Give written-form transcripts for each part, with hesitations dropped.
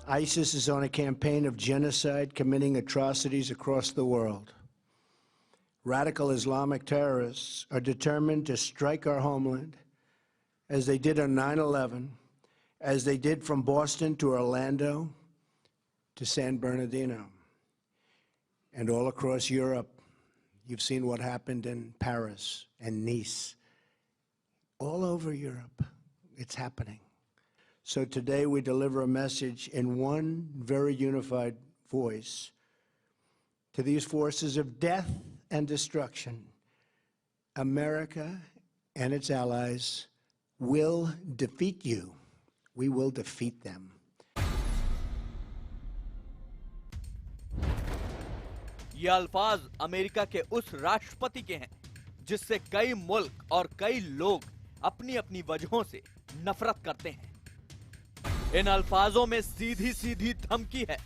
ISIS is on a campaign of genocide, committing atrocities across the world. Radical Islamic terrorists are determined to strike our homeland, as they did on 9/11, as they did from Boston to Orlando to San Bernardino. And all across Europe, you've seen what happened in Paris and Nice. All over Europe, it's happening. So today we deliver a message in one very unified voice to these forces of death and destruction. America and its allies will defeat you. We will defeat them. ये अल्फाज America के उस राष्ट्रपति के हैं जिससे कई मुल्क और कई लोग अपनी अपनी वजहों से नफरत करते हैं। इन अल्फाजों में सीधी सीधी धमकी है।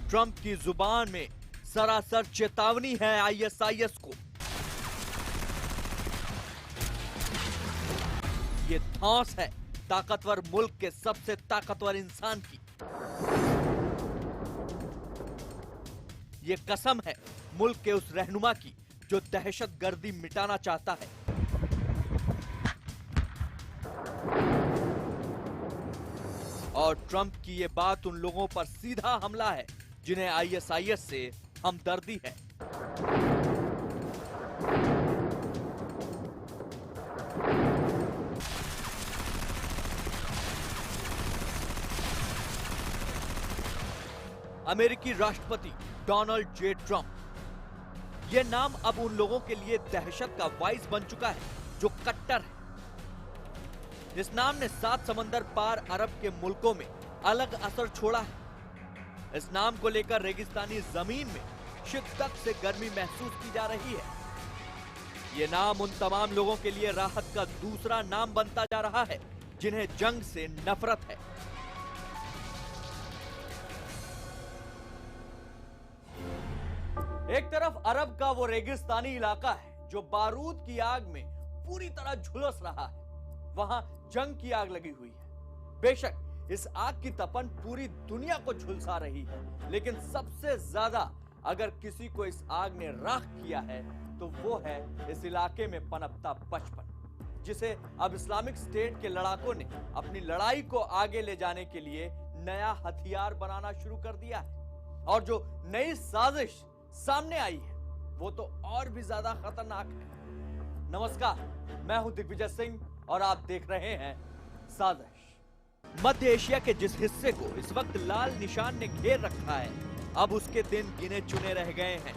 ट्रंप की जुबान में सरासर चेतावनी है आईएसआईएस को। ये धौंस है ताकतवर मुल्क के सबसे ताकतवर इंसान की। ये कसम है मुल्क के उस रहनुमा की जो दहशतगर्दी मिटाना चाहता है। और ट्रंप की ये बात उन लोगों पर सीधा हमला है जिन्हें आईएसआईएस से हमदर्दी है। अमेरिकी राष्ट्रपति डोनाल्ड जे ट्रंप। यह नाम अब उन लोगों के लिए दहशत का वाइस बन चुका है जो कट्टर है। इस नाम ने 7 समंदर पार अरब के मुल्कों में अलग असर छोड़ा है। इस नाम को लेकर रेगिस्तानी जमीन में शिद्दत से गर्मी महसूस की जा रही है। ये नाम उन तमाम लोगों के लिए राहत का दूसरा नाम बनता जा रहा है जिन्हें जंग से नफरत है। एक तरफ अरब का वो रेगिस्तानी इलाका है जो बारूद की आग में पूरी तरह झुलस रहा है। वहां जंग की आग लगी हुई है। बेशक इस आग की तपन पूरी दुनिया को झुलसा रही है, लेकिन सबसे ज्यादा अगर किसी को इस आग ने राख किया है तो वो है इस इलाके में पनपता बचपन, जिसे अब इस्लामिक स्टेट के लड़ाकों ने अपनी लड़ाई को आगे ले जाने के लिए नया हथियार बनाना शुरू कर दिया है। और जो नई साजिश सामने आई है वो तो और भी ज्यादा खतरनाक है। नमस्कार, मैं हूं दिग्विजय सिंह और आप देख रहे हैं साजिश। मध्य एशिया के जिस हिस्से को इस वक्त लाल निशान ने घेर रखा है, अब उसके दिन गिने चुने रह गए हैं,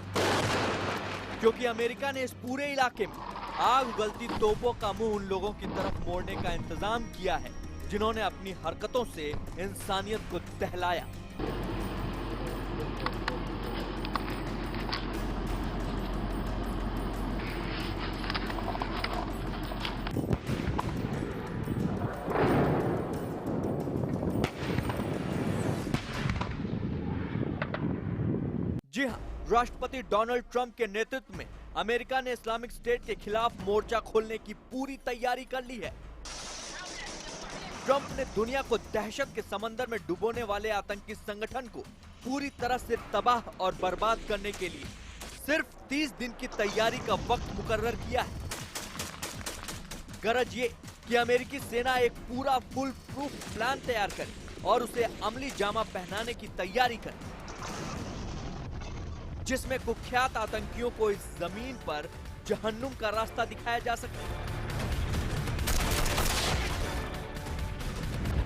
क्योंकि अमेरिका ने इस पूरे इलाके में आग उगलती तोपों का मुंह उन लोगों की तरफ मोड़ने का इंतजाम किया है जिन्होंने अपनी हरकतों से इंसानियत को दहलाया। जी हां, राष्ट्रपति डोनाल्ड ट्रंप के नेतृत्व में अमेरिका ने इस्लामिक स्टेट के खिलाफ मोर्चा खोलने की पूरी तैयारी कर ली है। ट्रंप ने दुनिया को दहशत के समंदर में डुबोने वाले आतंकी संगठन को पूरी तरह से तबाह और बर्बाद करने के लिए सिर्फ 30 दिन की तैयारी का वक्त मुकर्रर किया है। गरज ये कि अमेरिकी सेना एक पूरा फुल प्रूफ प्लान तैयार करे और उसे अमली जामा पहनाने की तैयारी करे, जिसमें कुख्यात आतंकियों को इस जमीन पर जहन्नुम का रास्ता दिखाया जा सके।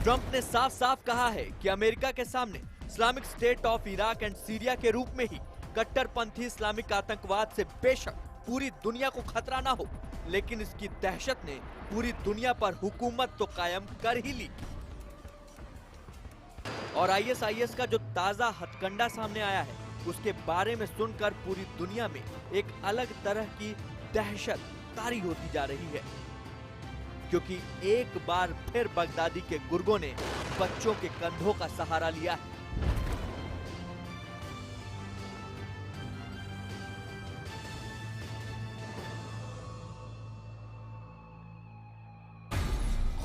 ट्रंप ने साफ साफ कहा है कि अमेरिका के सामने Islamic state of Iraq and Syria के रूप में ही कट्टरपंथी इस्लामिक आतंकवाद से बेशक पूरी दुनिया को खतरा ना हो, लेकिन इसकी दहशत ने पूरी दुनिया पर हुकूमत तो कायम कर ही ली। और आईएसआईएस का जो ताजा हथकंडा सामने आया है उसके बारे में सुनकर पूरी दुनिया में एक अलग तरह की दहशत तारी होती जा रही है, क्योंकि एक बार फिर बगदादी के गुर्गों ने बच्चों के कंधों का सहारा लिया है।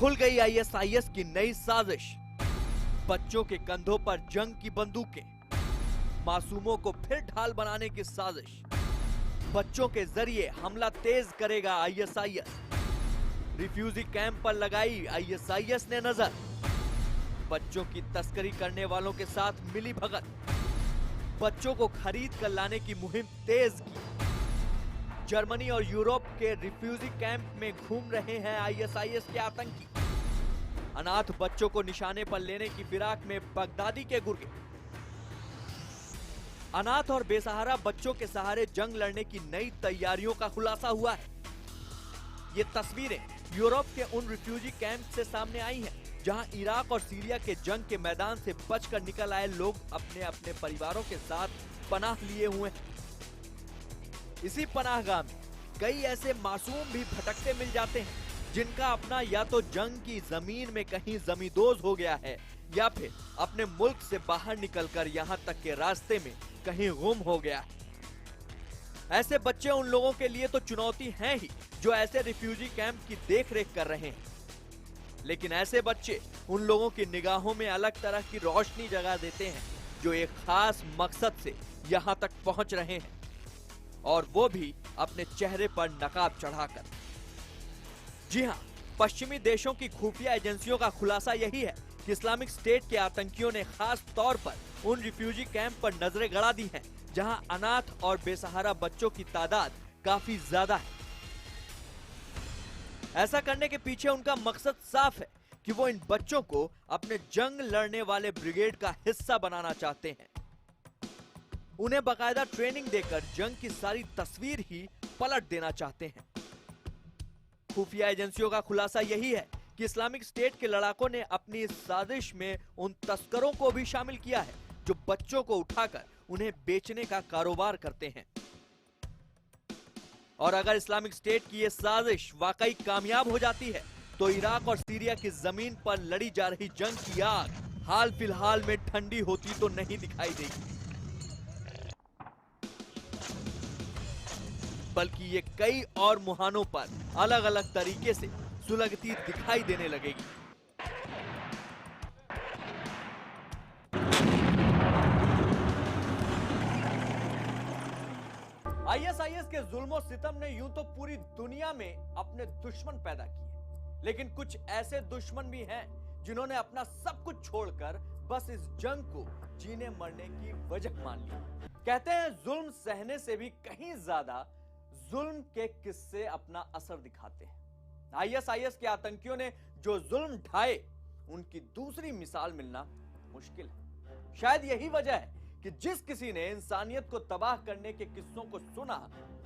खुल गई आईएसआईएस की नई साजिश। बच्चों के कंधों पर जंग की बंदूकें, मासूमों को फिर ढाल बनाने की साजिश, बच्चों के जरिए हमला तेज करेगा आईएसआईएस, रिफ्यूजी कैंप पर लगाई आईएसआईएस ने नजर, बच्चों की तस्करी करने वालों के साथ मिली भगत, बच्चों को खरीद कर लाने की मुहिम तेज की, जर्मनी और यूरोप के रिफ्यूजी कैंप में घूम रहे हैं आईएसआईएस के आतंकी, अनाथ बच्चों को निशाने पर लेने की फिराक में बगदादी के गुर्गे, अनाथ और बेसहारा बच्चों के सहारे जंग लड़ने की नई तैयारियों का खुलासा हुआ है। ये तस्वीरें यूरोप के उन रिफ्यूजी कैंप से सामने आई हैं, जहां इराक और सीरिया के जंग के मैदान से बचकर निकल आए लोग अपने अपने परिवारों के साथ पनाह लिए हुए हैं। इसी पनाहगाह में कई ऐसे मासूम भी भटकते मिल जाते हैं, जिनका अपना या तो जंग की जमीन में कहीं जमींदोज हो गया है, या फिर अपने मुल्क से बाहर निकलकर यहां तक के रास्ते में कहीं गुम हो गया है। ऐसे बच्चे उन लोगों के लिए तो चुनौती हैं ही, जो ऐसे रिफ्यूजी कैंप की देखरेख कर रहे हैं, लेकिन ऐसे बच्चे उन लोगों की निगाहों में अलग तरह की रोशनी जगा देते हैं, जो एक खास मकसद से यहां तक पहुंच रहे हैं, और वो भी अपने चेहरे पर नकाब चढ़ाकर। जी हां, पश्चिमी देशों की खुफिया एजेंसियों का खुलासा यही है कि इस्लामिक स्टेट के आतंकियों ने खास तौर पर उन रिफ्यूजी कैंप पर नजरें गड़ा दी हैं, जहां अनाथ और बेसहारा बच्चों की तादाद काफी ज्यादा है। ऐसा करने के पीछे उनका मकसद साफ है कि वो इन बच्चों को अपने जंग लड़ने वाले ब्रिगेड का हिस्सा बनाना चाहते हैं। उन्हें बाकायदा ट्रेनिंग देकर जंग की सारी तस्वीर ही पलट देना चाहते हैं। खुफिया एजेंसियों का खुलासा यही है कि इस्लामिक स्टेट के लड़ाकों ने अपनी इस साजिश में उन तस्करों को भी शामिल किया है, जो बच्चों को उठाकर उन्हें बेचने का कारोबार करते हैं। और अगर इस्लामिक स्टेट की यह साजिश वाकई कामयाब हो जाती है, तो इराक और सीरिया की जमीन पर लड़ी जा रही जंग की आग हाल फिलहाल में ठंडी होती तो नहीं दिखाई देगी, बल्कि ये कई और मुहानों पर अलग अलग तरीके से सुलगती दिखाई देने लगेगी। आईएसआईएस के जुल्म सितम ने यूं तो पूरी दुनिया में अपने दुश्मन पैदा किए, लेकिन कुछ ऐसे दुश्मन भी हैं जिन्होंने अपना सब कुछ छोड़कर बस इस जंग को जीने मरने की वजह मान ली। कहते हैं जुल्म सहने से भी कहीं ज्यादा जुल्म के किस्से अपना असर दिखाते हैं। आईएसआईएस के आतंकियों ने जो जुल्म ढाए, उनकी दूसरी मिसाल मिलना मुश्किल है। शायद यही वजह है कि जिस किसी ने इंसानियत को तबाह करने के किस्सों को सुना,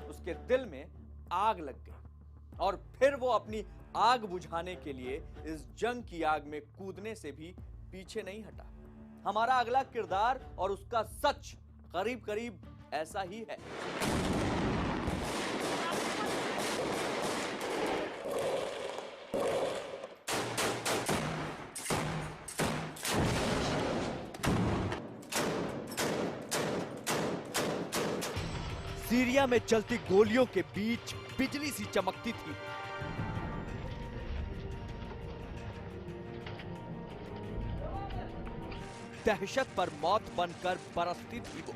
उसके दिल में आग लग गई, और फिर वो अपनी आग बुझाने के लिए इस जंग की आग में कूदने से भी पीछे नहीं हटा। हमारा अगला किरदार और उसका सच करीब करीब ऐसा ही है। सीरिया में चलती गोलियों के बीच बिजली सी चमकती थी। दहशत पर मौत बनकर बरसती थी वो।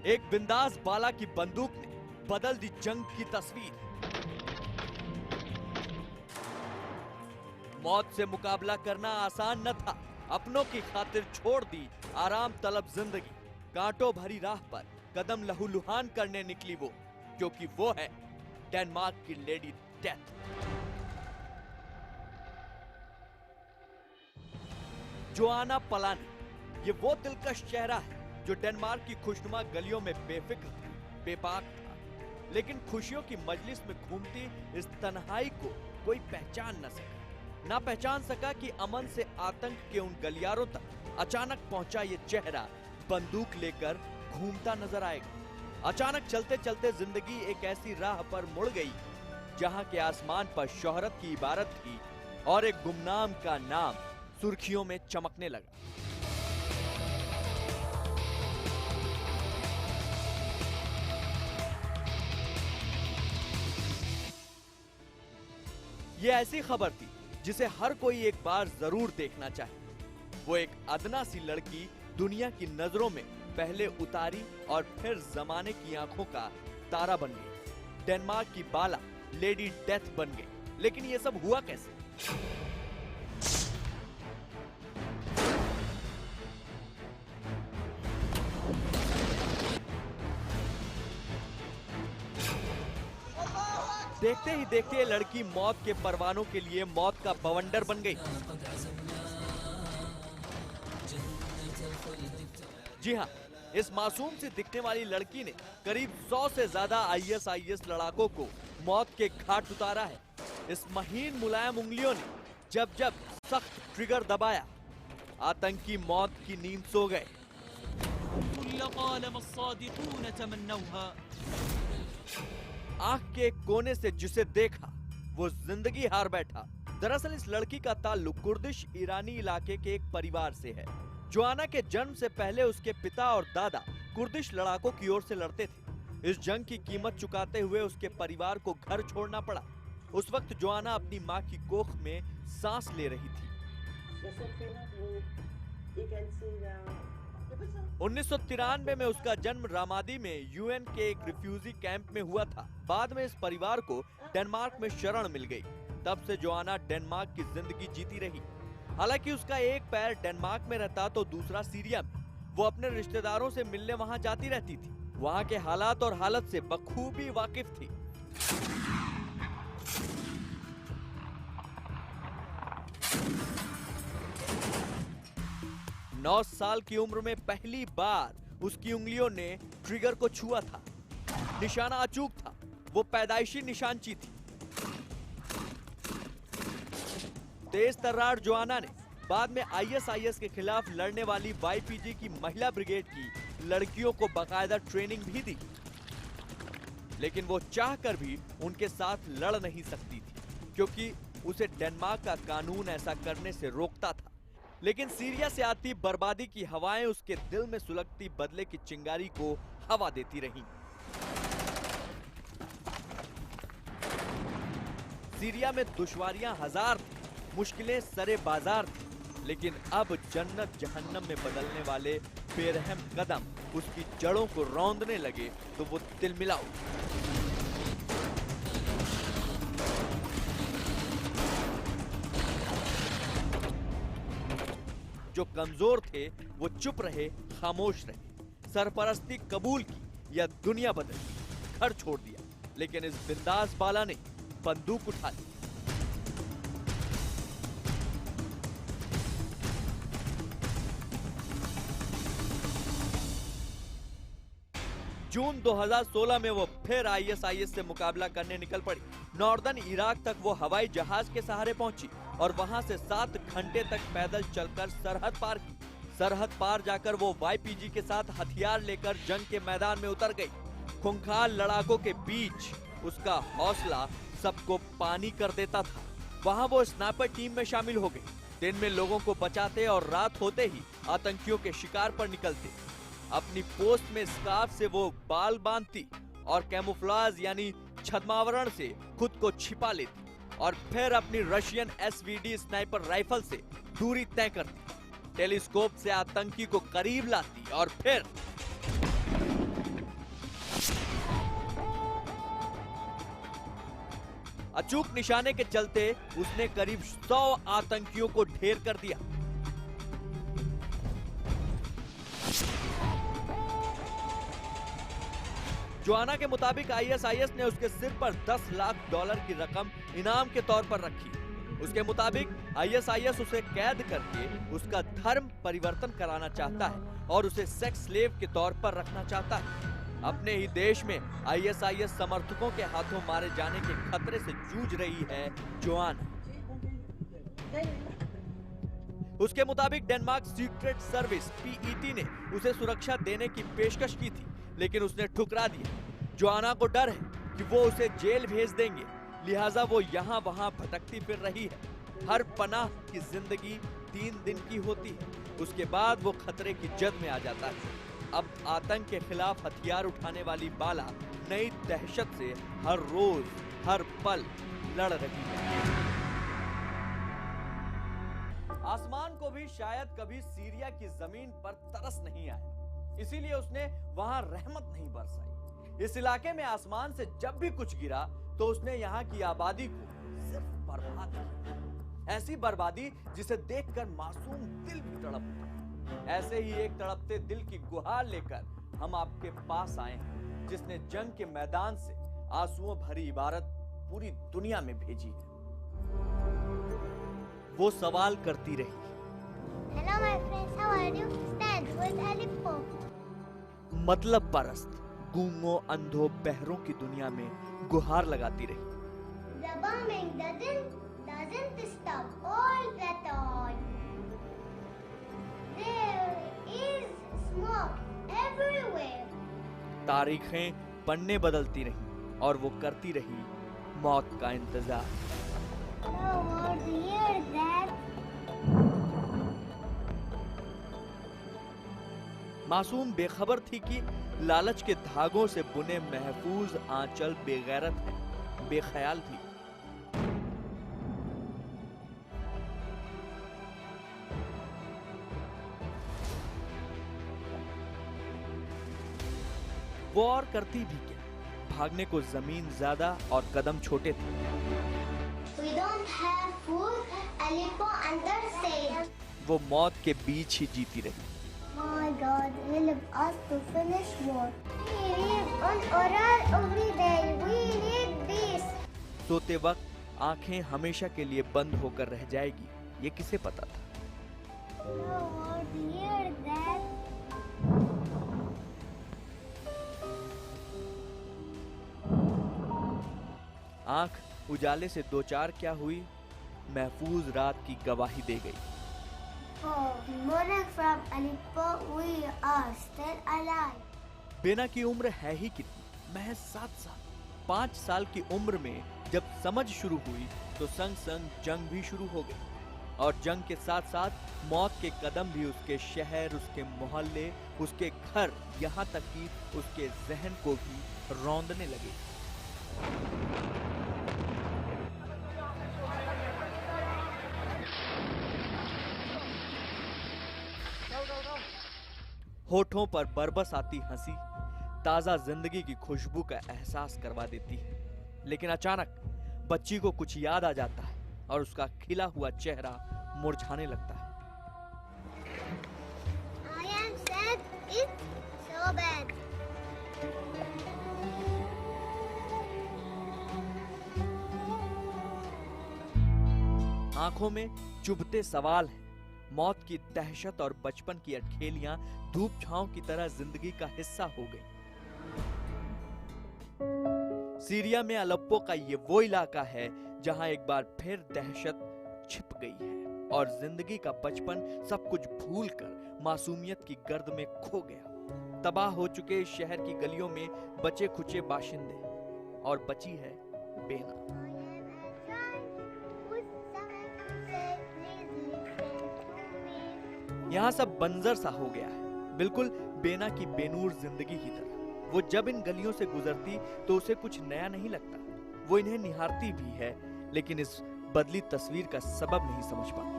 एक बिंदास बाला की बंदूक ने बदल दी जंग की तस्वीर। मौत से मुकाबला करना आसान न था। अपनों की खातिर छोड़ दी आराम तलब जिंदगी। कांटों भरी राह पर कदम लहूलुहान करने निकली वो, क्योंकि वो है डेनमार्क की लेडी डेथ। जोआना पलानी, ये वो दिलकश चेहरा है जो डेनमार्क की खुशनुमा गलियों में बेफिक्र था, बेबाक था, लेकिन खुशियों की मजलिस में घूमती इस तन्हाई को कोई पहचान न सका। ना पहचान सका कि अमन से आतंक के उन गलियारों तक अचानक पहुंचा ये चेहरा बंदूक लेकर घूमता नजर आएगा। अचानक चलते चलते जिंदगी एक ऐसी राह पर मुड़ गई जहां के आसमान पर शोहरत की इबारत थी और एक गुमनाम का नाम सुर्खियों में चमकने लगा। ये ऐसी खबर थी जिसे हर कोई एक बार जरूर देखना चाहे। वो एक अदना सी लड़की दुनिया की नजरों में पहले उतारी और फिर जमाने की आंखों का तारा बन गई। डेनमार्क की बाला लेडी डेथ बन गई। लेकिन ये सब हुआ कैसे? देखते ही देखते ये लड़की मौत के परवानों के लिए मौत का बवंडर बन गई। जी हाँ, इस मासूम से दिखने वाली लड़की ने करीब 100 से ज्यादा आईएसआईएस लड़ाकों को मौत के घाट उतारा है। इस महीन मुलायम उंगलियों ने जब जब सख्त ट्रिगर दबाया, आतंकी मौत की नींद सो गए। आंख के एक कोने से जिसे देखा वो जिंदगी हार बैठा। दरअसल इस लड़की का ताल्लुक कुर्दिश ईरानी इलाके के एक परिवार से है। जोआना के जन्म से पहले उसके पिता और दादा कुर्दिश लड़ाकों की ओर से लड़ते थे। इस जंग की कीमत चुकाते हुए उसके परिवार को घर छोड़ना पड़ा। उस वक्त जोआना अपनी मां की कोख में सांस ले रही थी। 1993 में उसका जन्म रामादी में यूएन के एक रिफ्यूजी कैंप में हुआ था। बाद में इस परिवार को डेनमार्क में शरण मिल गई। तब से जोआना डेनमार्क की जिंदगी जीती रही। हालांकि उसका एक पैर डेनमार्क में रहता तो दूसरा सीरिया में। वो अपने रिश्तेदारों से मिलने वहां जाती रहती थी। वहां के हालात और हालत से बखूबी वाकिफ थी। नौ साल की उम्र में पहली बार उसकी उंगलियों ने ट्रिगर को छुआ था। निशाना अचूक था। वो पैदाइशी निशानची थी। तेज तर्रार जोआना ने बाद में आईएसआईएस के खिलाफ लड़ने वाली वाईपीजी की महिला ब्रिगेड की लड़कियों को बाकायदा ट्रेनिंग भी दी। लेकिन वो चाहकर भी उनके साथ लड़ नहीं सकती थी, क्योंकि उसे डेनमार्क का कानून ऐसा करने से रोकता था। लेकिन सीरिया से आती बर्बादी की हवाएं उसके दिल में सुलगती बदले की चिंगारी को हवा देती रहीं। सीरिया में दुश्वारियां हजार थी, मुश्किलें सरे बाजार थी। लेकिन अब जन्नत जहन्नम में बदलने वाले बेरहम कदम उसकी जड़ों को रौंदने लगे तो वो तिलमिला उठी। जो कमजोर थे वो चुप रहे, खामोश रहे। सरपरस्ती कबूल की या दुनिया बदली, घर छोड़ दिया। लेकिन इस बिंदास बाला ने बंदूक उठा ली। जून 2016 में वो फिर आईएसआईएस से मुकाबला करने निकल पड़ी। नॉर्दर्न इराक तक वो हवाई जहाज के सहारे पहुंची और वहां से 7 घंटे तक पैदल चलकर सरहद पार की। सरहद पार जाकर वो वाईपीजी के साथ हथियार लेकर जंग के मैदान में उतर गई। खूंखार लड़ाकों के बीच उसका हौसला सबको पानी कर देता था। वहां वो स्नाइपर टीम में शामिल हो गई। दिन में लोगों को बचाते और रात होते ही आतंकियों के शिकार पर निकलते। अपनी पोस्ट में स्कार्फ से वो बाल बांधती और कैमोफ्लेज यानी छद्मावरण से खुद को छिपा लेती और फिर अपनी रशियन एसवीडी स्नाइपर राइफल से दूरी तय करती। टेलीस्कोप से आतंकी को करीब लाती और फिर अचूक निशाने के चलते उसने करीब 100 आतंकियों को ढेर कर दिया। जोआना के मुताबिक आईएसआईएस ने उसके सिर पर $10 लाख की रकम इनाम के तौर पर रखी। उसके मुताबिक आईएसआईएस उसे कैद करके उसका धर्म परिवर्तन कराना चाहता है और उसे सेक्स स्लेव के तौर पर रखना चाहता है। अपने ही देश में आईएसआईएस समर्थकों के हाथों मारे जाने के खतरे से जूझ रही है जोआना। उसके मुताबिक डेनमार्क सीक्रेट सर्विस पीईटी ने उसे सुरक्षा देने की पेशकश की थी, लेकिन उसने ठुकरा दिया। जोआना को डर है कि वो उसे जेल भेज देंगे, लिहाजा वो यहाँ वहाँ भटकती फिर रही है। हर पनाह की जिंदगी 3 दिन की होती है, उसके बाद वो खतरे की जद में आ जाता है। अब आतंक के खिलाफ हथियार उठाने वाली बाला नई दहशत से हर रोज हर पल लड़ रही है। आसमान को भी शायद कभी सीरिया की जमीन पर तरस नहीं आया, इसीलिए उसने वहां रहमत नहीं बरसाई। इस इलाके में आसमान से जब भी कुछ गिरा तो उसने यहाँ की आबादी को सिर्फ बर्बाद किया। ऐसी बर्बादी जिसे देखकर मासूम दिल भी तड़प उठा। ऐसे ही एक तड़पते दिल की गुहार लेकर हम आपके पास आए हैं, जिसने जंग के मैदान से आंसुओं भरी इबारत पूरी दुनिया में भेजी है। वो सवाल करती रही, Hello my friends, how are you? Stand with Aleppo. मतलब परस्त गूंगों अंधों बहरों की दुनिया में गुहार लगाती रही। The bombing doesn't stop all the time. There is smoke everywhere. तारीखें पन्ने बदलती रहीं और वो करती रही मौत का इंतजार। No word here that मासूम बेखबर थी कि लालच के धागों से बुने महफूज आंचल बेगैरत है, बेख्याल थी। वो और करती भी क्या, भागने को जमीन ज्यादा और कदम छोटे थे। we don't have food, Aleppo understands. वो मौत के बीच ही जीती रही। My God, help us to finish war. We live on oral every day. We need peace. सोते वक्त आंखें हमेशा के लिए बंद होकर रह जाएगी, ये किसे पता था। No word here that आंख उजाले से दो चार क्या हुई, महफूज रात की गवाही दे गई। morning from Aleppo, we are still alive. बेना की उम्र है ही कितनी, महज 7 साल। 5 साल की उम्र में जब समझ शुरू हुई तो संग संग जंग भी शुरू हो गई, और जंग के साथ साथ मौत के कदम भी उसके शहर, उसके मोहल्ले, उसके घर, यहाँ तक कि उसके जहन को भी रौंदने लगे। होठों पर बरबस आती हंसी ताजा जिंदगी की खुशबू का एहसास करवा देती है, लेकिन अचानक बच्ची को कुछ याद आ जाता है और उसका खिला हुआ चेहरा मुरझाने लगता है। I am sad. It's so bad. आंखों में चुभते सवाल हैं, मौत की दहशत और बचपन की अटखेलियां धूप छांव की तरह जिंदगी का हिस्सा हो गई। सीरिया में अलेप्पो का ये वो इलाका है जहां एक बार फिर दहशत छिप गई है और जिंदगी का बचपन सब कुछ भूलकर मासूमियत की गर्द में खो गया। तबाह हो चुके इस शहर की गलियों में बचे खुचे बाशिंदे, और बची है बेना। यहाँ सब बंजर सा हो गया है, बिल्कुल बेना की बेनूर जिंदगी की तरह। वो जब इन गलियों से गुजरती तो उसे कुछ नया नहीं लगता। वो इन्हें निहारती भी है, लेकिन इस बदली तस्वीर का सबब नहीं समझ पाती।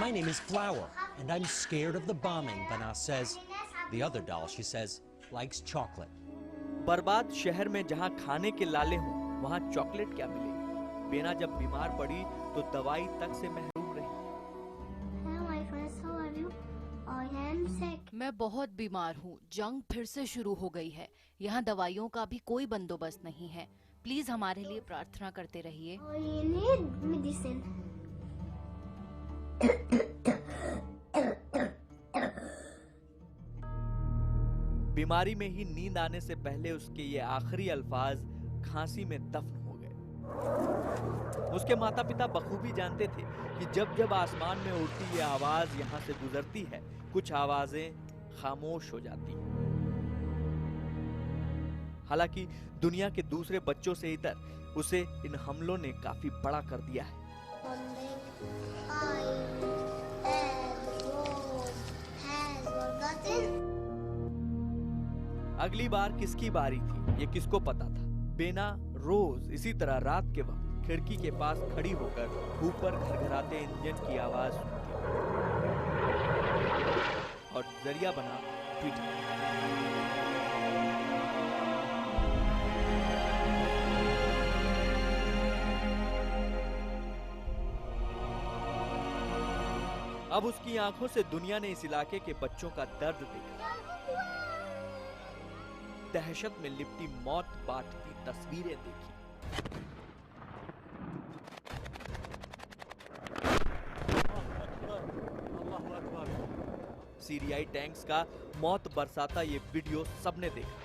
My name is Flower, and I'm scared of the bombing, Bana says. The other doll, she says, likes chocolate. बर्बाद शहर में जहाँ खाने के लाले हों, वहाँ चॉकलेट क्या मिलेगी। बेना जब बीमार पड़ी तो दवाई तक से महरूम रही। मैं बहुत बीमार हूँ। जंग फिर से शुरू हो गई है। यहाँ दवाइयों का भी कोई बंदोबस्त नहीं है। प्लीज हमारे लिए प्रार्थना करते रहिए। बीमारी में ही नींद आने से पहले उसके ये आखिरी अल्फाज खांसी में दफन हो गए। उसके माता पिता बखूबी जानते थे कि जब जब आसमान में उड़ती ये आवाज यहाँ से गुजरती है, कुछ आवाजें खामोश हो जाती हैं। हालांकि दुनिया के दूसरे बच्चों से इतर उसे इन हमलों ने काफी बड़ा कर दिया है। अगली बार किसकी बारी थी, ये किसको पता था। बेना रोज इसी तरह रात के वक्त खिड़की के पास खड़ी होकर ऊपर घरघराते इंजन की आवाज सुनती और जरिया बना ट्विटर। अब उसकी आंखों से दुनिया ने इस इलाके के बच्चों का दर्द देखा। दहशत में लिपटी मौत बांटती तस्वीरें देखी। सीरियाई टैंक्स का मौत बरसाता ये वीडियो सबने देखा।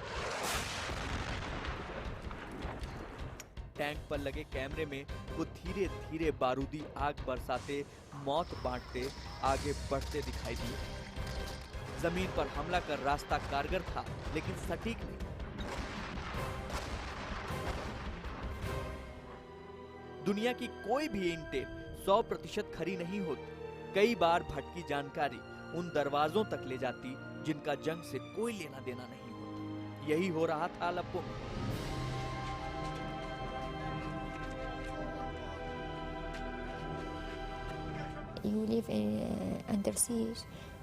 टैंक पर लगे कैमरे में वो धीरे धीरे बारूदी आग बरसाते मौत बांटते आगे बढ़ते दिखाई दिए। जमीन पर हमला कर रास्ता कारगर था लेकिन सटीक नहीं। दुनिया की कोई भी इंटेल 100% खरी नहीं होती। कई बार भटकी जानकारी उन दरवाजों तक ले जाती जिनका जंग से कोई लेना देना नहीं होता। यही हो रहा था अलेप्पो में। You live under siege.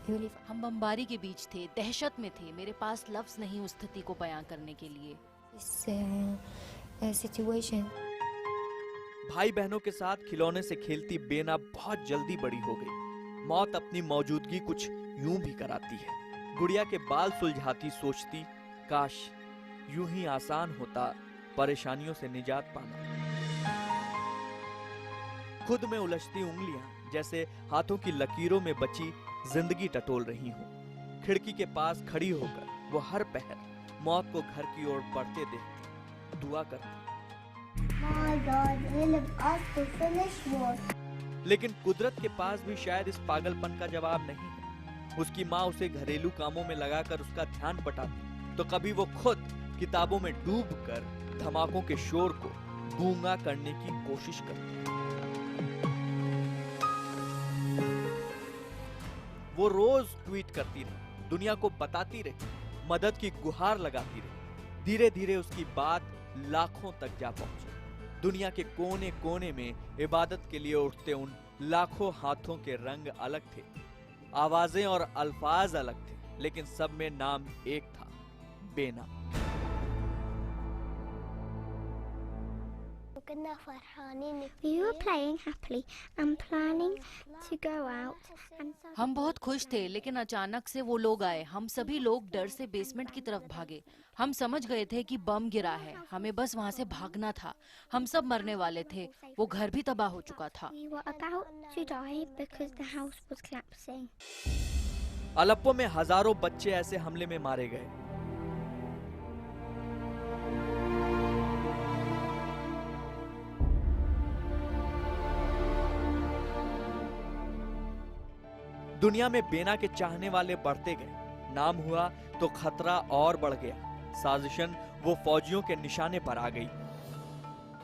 You live. हम बमबारी के बीच थे, दहशत में थे। मेरे पास लफ्ज नहीं उस स्थिति को बयां करने के लिए। This situation. भाई बहनों के साथ खिलौने से खेलती बेना बहुत जल्दी बड़ी हो गई। मौत अपनी मौजूदगी कुछ यूं भी कराती है। गुड़िया के बाल सुलझाती सोचती, काश यूं ही आसान होता परेशानियों से निजात पाना। खुद में उलझती उंगलियां जैसे हाथों की लकीरों में बची जिंदगी टटोल रही हूं। खिड़की के पास खड़ी होकर वो हर पहर मौत को घर की ओर बढ़ते देखती, दुआ करती। My God, help us to finish war. लेकिन कुदरत के पास भी शायद इस पागलपन का जवाब नहीं है। उसकी माँ उसे घरेलू कामों में लगाकर उसका ध्यान बटाती, तो कभी वो खुद किताबों में डूबकर धमाकों के शोर को गूंगा करने की कोशिश करती। वो रोज ट्वीट करती रही, दुनिया को बताती रही, मदद की गुहार लगाती रही। धीरे धीरे उसकी बात लाखों तक जा पहुंची। दुनिया के कोने कोने में इबादत के लिए उठते उन लाखों हाथों के रंग अलग थे, आवाजें और अल्फाज अलग थे, लेकिन सब में नाम एक था, बेना। We were playing happily and planning to go out. हम बहुत खुश थे, लेकिन अचानक से वो लोग आए। हम सभी लोग डर से बेसमेंट की तरफ भागे। हम समझ गए थे कि बम गिरा है, हमें बस वहाँ से भागना था। हम सब मरने वाले थे, वो घर भी तबाह हो चुका था। We were about to die because the house was collapsing. Aleppo में हजारों बच्चे ऐसे हमले में मारे गए। दुनिया में बेना के चाहने वाले बढ़ते गए। नाम हुआ तो खतरा और बढ़ गया। साजिशन वो फौजियों के निशाने पर आ गई।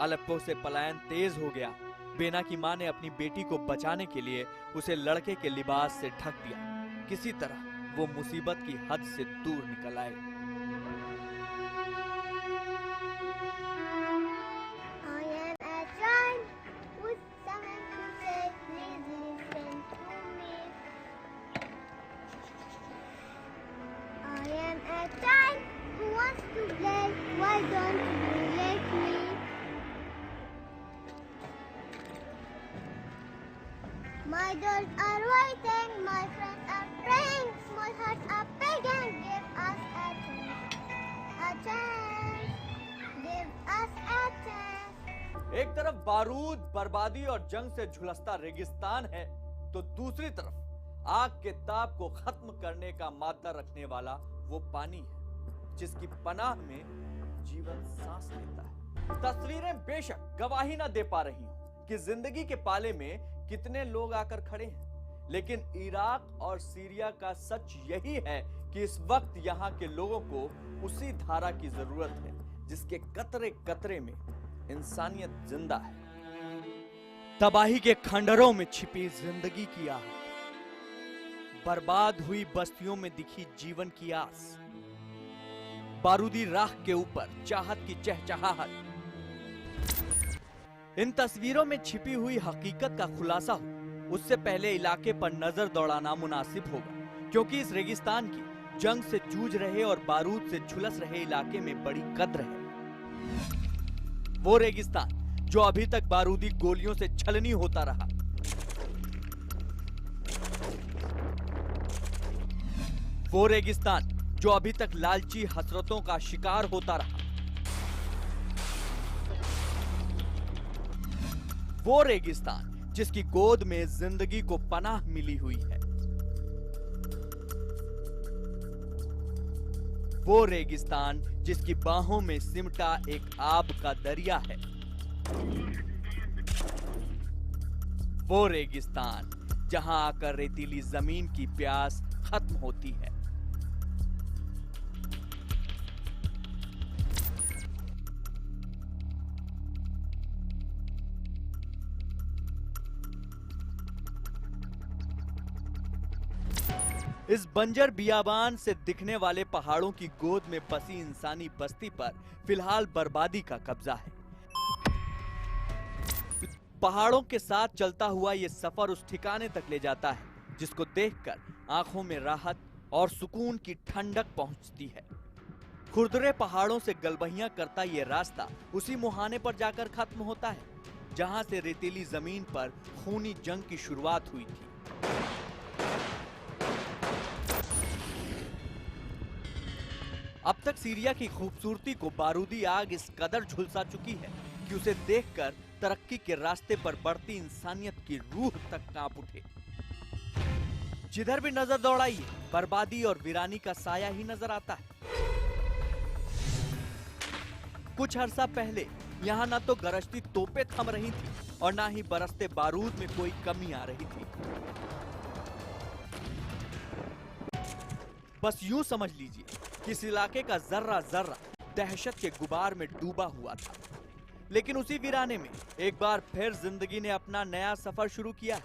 अलेप्पो से पलायन तेज हो गया। बेना की मां ने अपनी बेटी को बचाने के लिए उसे लड़के के लिबास से ढक दिया। किसी तरह वो मुसीबत की हद से दूर निकल आए। I am a giant with something to say. Please listen to me. I am a giant who wants to play. Why don't you let me? My dolls are waiting, my friends are praying, small hearts are begging, give us a chance, give us a chance. एक तरफ बारूद, बर्बादी और जंग से झुलसता रेगिस्तान है, तो दूसरी तरफ आग के ताप को खत्म करने का मादा रखने वाला वो पानी है, जिसकी पनाह में जीवन सांस लेता है। तस्वीरें बेशक गवाही ना दे पा रही हूं कि जिंदगी के पाले में कितने लोग आकर खड़े हैं, लेकिन इराक और सीरिया का सच यही है कि इस वक्त यहाँ के लोगों को उसी धारा की जरूरत है जिसके कतरे कतरे में इंसानियत जिंदा है। तबाही के खंडरों में छिपी जिंदगी की आह, बर्बाद हुई बस्तियों में दिखी जीवन की आस, बारूदी राख के ऊपर चाहत की चहचहाहट। इन तस्वीरों में छिपी हुई हकीकत का खुलासा हो उससे पहले इलाके पर नजर दौड़ाना मुनासिब होगा, क्योंकि इस रेगिस्तान की जंग से जूझ रहे और बारूद से झुलस रहे इलाके में बड़ी कद्र है। वो रेगिस्तान जो अभी तक बारूदी गोलियों से छलनी होता रहा, वो रेगिस्तान जो अभी तक लालची हसरतों का शिकार होता रहा, वो रेगिस्तान जिसकी गोद में जिंदगी को पनाह मिली हुई है, वो रेगिस्तान जिसकी बाहों में सिमटा एक आब का दरिया है, वो रेगिस्तान जहां आकर रेतीली जमीन की प्यास खत्म होती है। इस बंजर बियाबान से दिखने वाले पहाड़ों की गोद में बसी इंसानी बस्ती पर फिलहाल बर्बादी का कब्जा है। पहाड़ों के साथ चलता हुआ ये सफर उस ठिकाने तक ले जाता है जिसको देखकर आंखों में राहत और सुकून की ठंडक पहुंचती है। खुरदरे पहाड़ों से गलबहियां करता ये रास्ता उसी मुहाने पर जाकर खत्म होता है जहां से रेतीली जमीन पर खूनी जंग की शुरुआत हुई थी। अब तक सीरिया की खूबसूरती को बारूदी आग इस कदर झुलसा चुकी है कि उसे देखकर तरक्की के रास्ते पर बढ़ती इंसानियत की रूह तक कांप उठे। जिधर भी नजर दौड़ाइए बर्बादी और वीरानी का साया ही नजर आता है। कुछ अरसा पहले यहाँ न तो गरजती तोपें थम रही थी और न ही बरसते बारूद में कोई कमी आ रही थी। बस यूं समझ लीजिए कि इस इलाके का जर्रा जर्रा दहशत के गुबार में डूबा हुआ था। लेकिन उसी वीराने में एक बार फिर जिंदगी ने अपना नया सफर शुरू किया है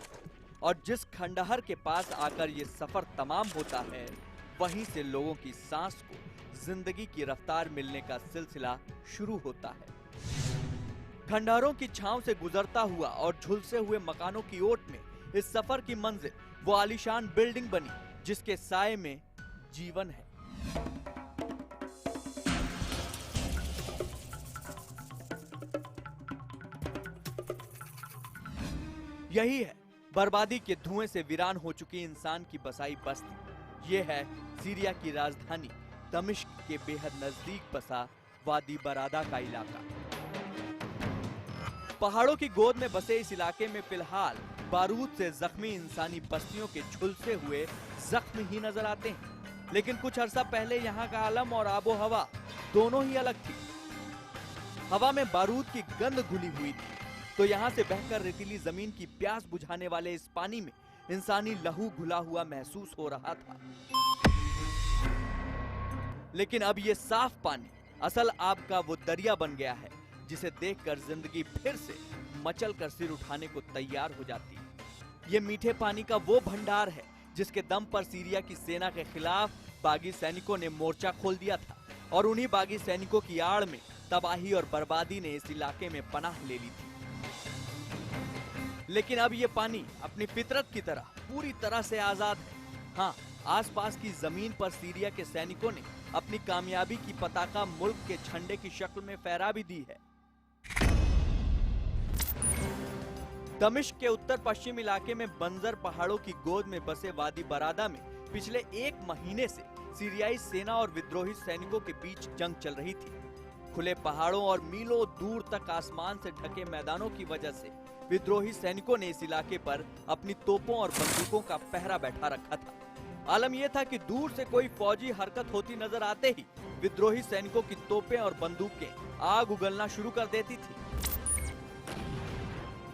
और जिस खंडहर के पास आकर ये सफर तमाम होता है वहीं से लोगों की सांस को जिंदगी की रफ्तार मिलने का सिलसिला शुरू होता है। खंडहरों की छांव से गुजरता हुआ और झुलसे हुए मकानों की ओट में इस सफर की मंजिल वो आलीशान बिल्डिंग बनी जिसके साए में जीवन है। यही है बर्बादी के धुएं से वीरान हो चुकी इंसान की बसाई बस्ती। ये है सीरिया की राजधानी दमिश्क के बेहद नजदीक बसा वादी बरादा का इलाका। पहाड़ों की गोद में बसे इस इलाके में फिलहाल बारूद से जख्मी इंसानी बस्तियों के झुलसे हुए जख्म ही नजर आते हैं। लेकिन कुछ अरसा पहले यहाँ का आलम और आबो हवा दोनों ही अलग थी। हवा में बारूद की गंध घुली हुई थी तो यहाँ से बहकर रेतीली जमीन की प्यास बुझाने वाले इस पानी में इंसानी लहू घुला हुआ महसूस हो रहा था। लेकिन अब ये साफ पानी असल आब का वो दरिया बन गया है जिसे देखकर जिंदगी फिर से मचल कर सिर उठाने को तैयार हो जाती है। ये मीठे पानी का वो भंडार है जिसके दम पर सीरिया की सेना के खिलाफ बागी सैनिकों ने मोर्चा खोल दिया था और उन्हीं बागी सैनिकों की आड़ में तबाही और बर्बादी ने इस इलाके में पनाह ले ली थी। लेकिन अब ये पानी अपनी फितरत की तरह पूरी तरह से आजाद है। हाँ, आसपास की जमीन पर सीरिया के सैनिकों ने अपनी कामयाबी की पताका मुल्क के झंडे की शक्ल में फहरा भी दी है। दमिश्क के उत्तर पश्चिम इलाके में बंजर पहाड़ों की गोद में बसे वादी बरादा में पिछले एक महीने से सीरियाई सेना और विद्रोही सैनिकों के बीच जंग चल रही थी। खुले पहाड़ों और मीलों दूर तक आसमान से ढके मैदानों की वजह से विद्रोही सैनिकों ने इस इलाके पर अपनी तोपों और बंदूकों का पहरा बैठा रखा था। आलम यह था कि दूर से कोई फौजी हरकत होती नजर आते ही विद्रोही सैनिकों की तोपें और बंदूकें आग उगलना शुरू कर देती थी।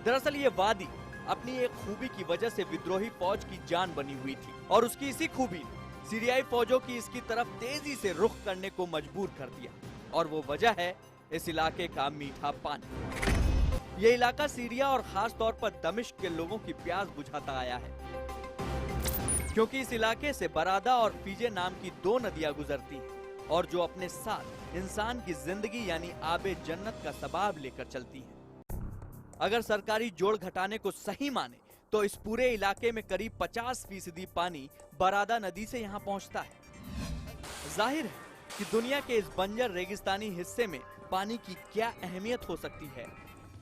दरअसल ये वादी अपनी एक खूबी की वजह से विद्रोही फौज की जान बनी हुई थी और उसकी इसी खूबी ने सीरियाई फौजों की इसकी तरफ तेजी से रुख करने को मजबूर कर दिया। और वो वजह है इस इलाके का मीठा पानी। ये इलाका सीरिया और खास तौर पर दमिश्क के लोगों की प्यास बुझाता आया है, क्योंकि इस इलाके से बरादा और फीजे नाम की 2 नदियां गुजरती हैं और जो अपने साथ इंसान की जिंदगी यानी आबे जन्नत का सबाब लेकर चलती हैं। अगर सरकारी जोड़ घटाने को सही माने तो इस पूरे इलाके में करीब 50% पानी बरादा नदी से यहाँ पहुँचता है। जाहिर है कि दुनिया के इस बंजर रेगिस्तानी हिस्से में पानी की क्या अहमियत हो सकती है,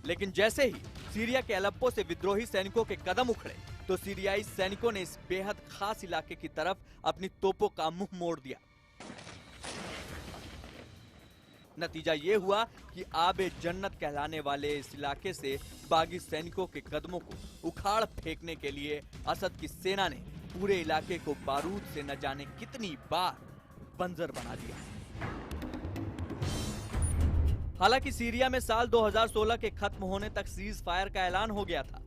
लेकिन जैसे ही सीरिया के अलेप्पो से विद्रोही सैनिकों के कदम उखड़े तो सीरियाई सैनिकों ने इस बेहद खास इलाके की तरफ अपनी तोपों का मुंह मोड़ दिया। नतीजा ये हुआ कि आबे जन्नत कहलाने वाले इस इलाके से बागी सैनिकों के कदमों को उखाड़ फेंकने के लिए असद की सेना ने पूरे इलाके को बारूद से न जाने कितनी बार बंजर बना दिया। हालांकि सीरिया में साल 2016 के खत्म होने तक सीज फायर का ऐलान हो गया था,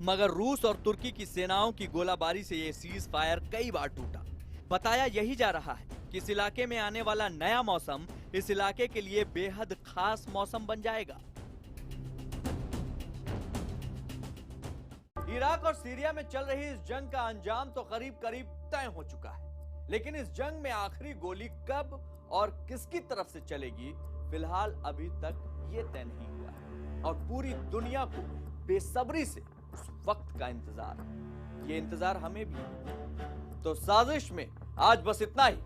मगर रूस और तुर्की की सेनाओं की गोलाबारी से यह सीज फायर कई बार टूटा। बताया यही जा रहा है कि इस इलाके में आने वाला नया मौसम इस इलाके के लिए बेहद खास मौसम बन जाएगा। इराक और सीरिया में चल रही इस जंग का अंजाम तो करीब करीब तय हो चुका है, लेकिन इस जंग में आखिरी गोली कब और किसकी तरफ से चलेगी फिलहाल अभी तक ये तय नहीं हुआ है और पूरी दुनिया को बेसब्री से उस वक्त का इंतजार है। ये इंतजार हमें भी है। तो साजिश में आज बस इतना ही।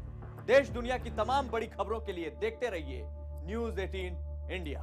देश दुनिया की तमाम बड़ी खबरों के लिए देखते रहिए News 18 इंडिया।